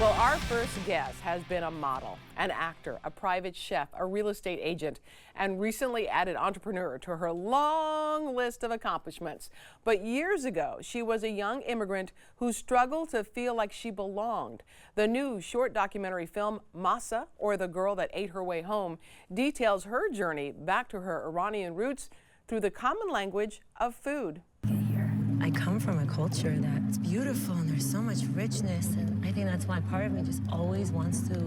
Well, our first guest has been a model, an actor, a private chef, a real estate agent, and recently added entrepreneur to her long list of accomplishments. But years ago, she was a young immigrant who struggled to feel like she belonged. The new short documentary film, Mahsa, or The Girl That Ate Her Way Home, details her journey back to her Iranian roots through the common language of food. I come from a culture that's beautiful and there's so much richness, and I think that's why part of me just always wants to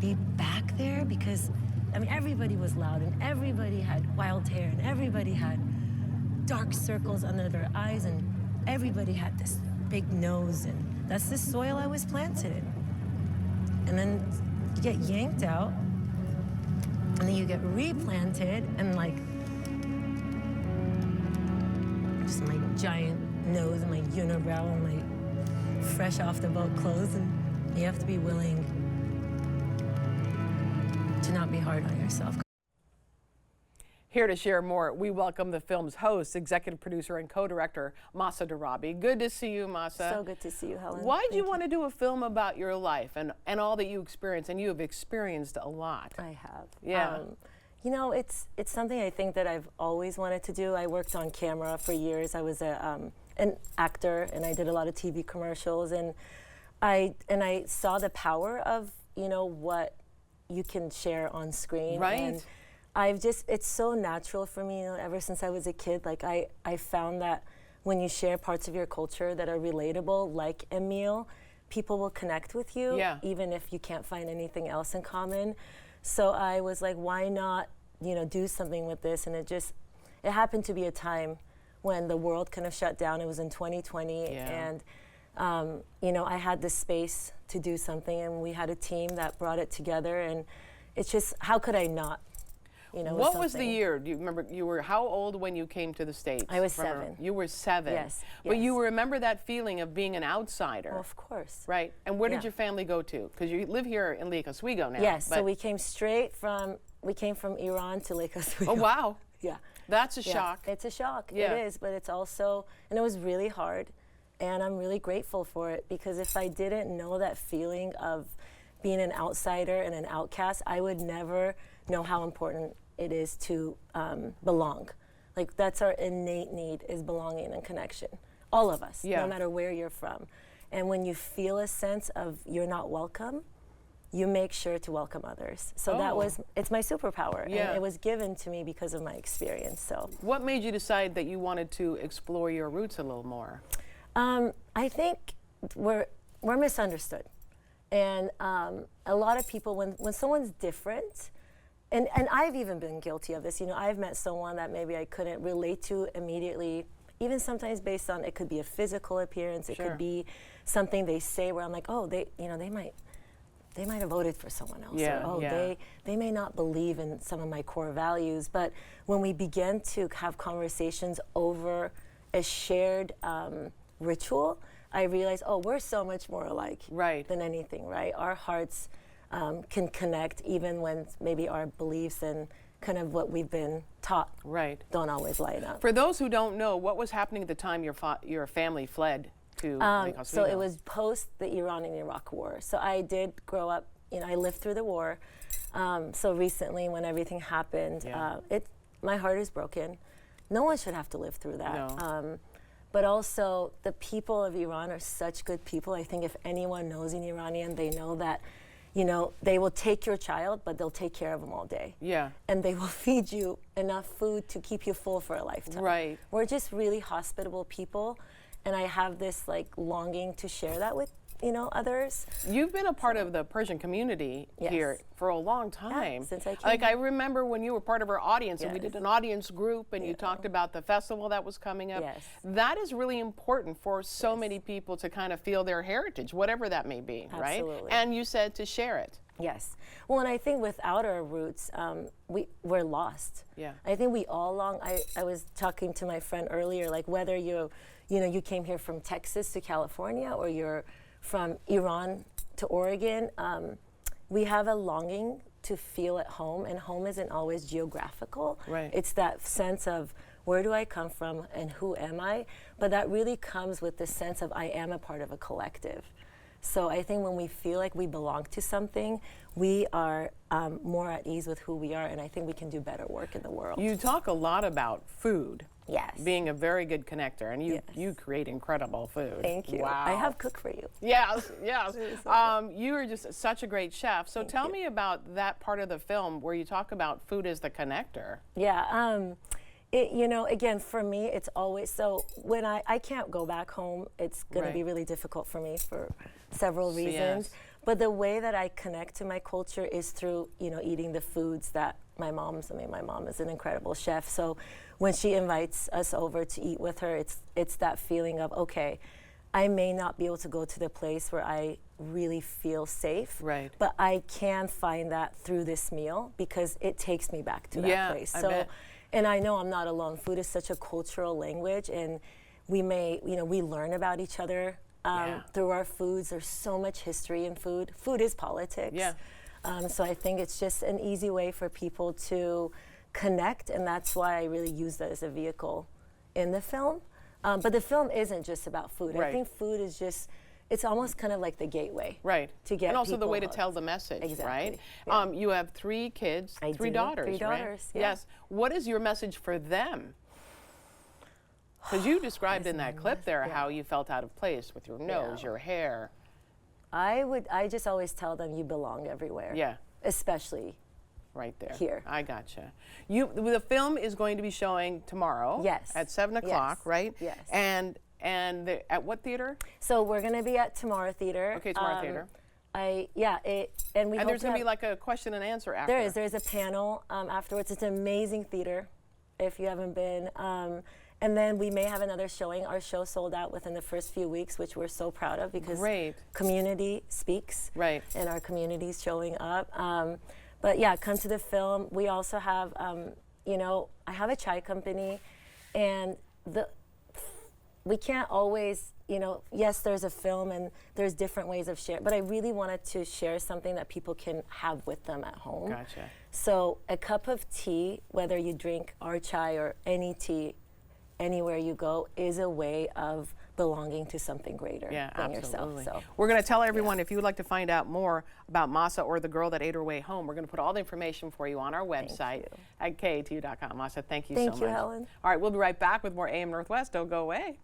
be back there, because I mean everybody was loud and everybody had wild hair and everybody had dark circles under their eyes and everybody had this big nose, and that's the soil I was planted in. And then you get yanked out and then you get replanted, and like just my giant nose and my unibrow and my fresh off the boat clothes, and you have to be willing to not be hard on yourself. Here to share more, we welcome the film's host, executive producer, and co-director, Mahsa Darabi. Good to see you, Mahsa. So good to see you, Helen. Why did you want to do a film about your life and all that you experienced? And you have experienced a lot. I have. Yeah. You know, it's something I think that I've always wanted to do. I worked on camera for years. I was an actor, and I did a lot of TV commercials, and I saw the power of, you know, what you can share on screen. Right. And it's so natural for me, you know, ever since I was a kid. Like I found that when you share parts of your culture that are relatable, like a meal, people will connect with you, even if you can't find anything else in common. So I was like, why not, you know, do something with this? And it happened to be a time when the world kind of shut down. It was in 2020, and you know, I had this space to do something, and we had a team that brought it together, and it's just, how could I not? You know, what was the year? Do you remember, you were how old when you came to the States? I was 7. You were 7. Yes. But you remember that feeling of being an outsider? Well, of course. Right. And where did your family go to? Because you live here in Lake Oswego now. Yes. So we came from Iran to Lake Oswego. Oh, wow. Yeah. That's a shock. It's a shock. Yeah. It is, but it's also, and it was really hard, and I'm really grateful for it, because if I didn't know that feeling of being an outsider and an outcast, I would never know how important it is to belong. Like, that's our innate need, is belonging and connection. All of us, no matter where you're from. And when you feel a sense of you're not welcome, you make sure to welcome others. So it's my superpower, and it was given to me because of my experience. So what made you decide that you wanted to explore your roots a little more? I think we're misunderstood. And a lot of people, when someone's different, and I've even been guilty of this, you know, I've met someone that maybe I couldn't relate to immediately, even sometimes based on, it could be a physical appearance, it could be something they say where I'm like, oh, they might have voted for someone else. They may not believe in some of my core values. But when we begin to have conversations over a shared ritual, I realize, oh, we're so much more alike than anything, right? Our hearts can connect even when maybe our beliefs and kind of what we've been taught don't always line up. For those who don't know, what was happening at the time your family fled to Lake Oswego? So it was post the Iran and Iraq war. So I did grow up, you know, I lived through the war. So recently when everything happened, my heart is broken. No one should have to live through that. No. But also the people of Iran are such good people. I think if anyone knows an Iranian, they know that, you know, they will take your child, but they'll take care of them all day. Yeah. And they will feed you enough food to keep you full for a lifetime. Right. We're just really hospitable people, and I have this like longing to share that with, you know, others. You've been a part of the Persian community here for a long time. Yeah, since I came Like here. I remember when you were part of our audience and we did an audience group and you talked about the festival that was coming up. Yes. That is really important for so many people to kind of feel their heritage, whatever that may be, right? Absolutely. And you said to share it. Yes. Well, and I think without our roots, we're lost. Yeah. I think we all long. I was talking to my friend earlier, like whether you came here from Texas to California or you're from Iran to Oregon, we have a longing to feel at home, and home isn't always geographical. Right. It's that sense of where do I come from and who am I? But that really comes with the sense of I am a part of a collective. So I think when we feel like we belong to something, we are more at ease with who we are, and I think we can do better work in the world. You talk a lot about food. Yes. Being a very good connector, and you create incredible food. Thank you. Wow. I have cooked for you. Yes, yes. You are just such a great chef. So tell me about that part of the film where you talk about food as the connector. Yeah. You know, again, for me, it's always, so when I can't go back home, it's going to be really difficult for me for several reasons. Yes. But the way that I connect to my culture is through, you know, eating the foods that my mom is an incredible chef. So when she invites us over to eat with her, it's that feeling of, okay, I may not be able to go to the place where I really feel safe, but I can find that through this meal because it takes me back to that place. So, I bet. And I know I'm not alone. Food is such a cultural language, and we learn about each other through our foods. There's so much history in food. Food is politics. Yeah. So I think it's just an easy way for people to connect, and that's why I really use that as a vehicle in the film. But the film isn't just about food. I think food is just, it's almost kind of like the gateway. To get and also the way to hooked. tell the message, Exactly. right? You have 3 kids, I 3 do. daughters, 3 daughters, right? Yes. What is your message for them? Because you described in that clip there how you felt out of place with your nose, your hair. I just always tell them you belong everywhere. Yeah. Especially right there. Here. I gotcha. The film is going to be showing tomorrow. Yes. At 7 o'clock, right? Yes. And at what theater? So we're going to be at Tomorrow Theater. Okay, Tomorrow Theater. And we And hope there's to going to be have- like a question and answer after. There's a panel afterwards. It's an amazing theater if you haven't been. And then we may have another showing. Our show sold out within the first few weeks, which we're so proud of because community speaks. Right. And our community's showing up. But yeah, come to the film. We also have, I have a chai company, and we can't always, yes, there's a film and there's different ways of sharing, but I really wanted to share something that people can have with them at home. Gotcha. So a cup of tea, whether you drink our chai or any tea, anywhere you go, is a way of belonging to something greater than yourself. So we're going to tell everyone, if you would like to find out more about Mahsa or the girl that ate her way home, we're going to put all the information for you on our website at KATU.com. Mahsa, thank you so much. Thank you, Helen. All right, we'll be right back with more AM Northwest. Don't go away.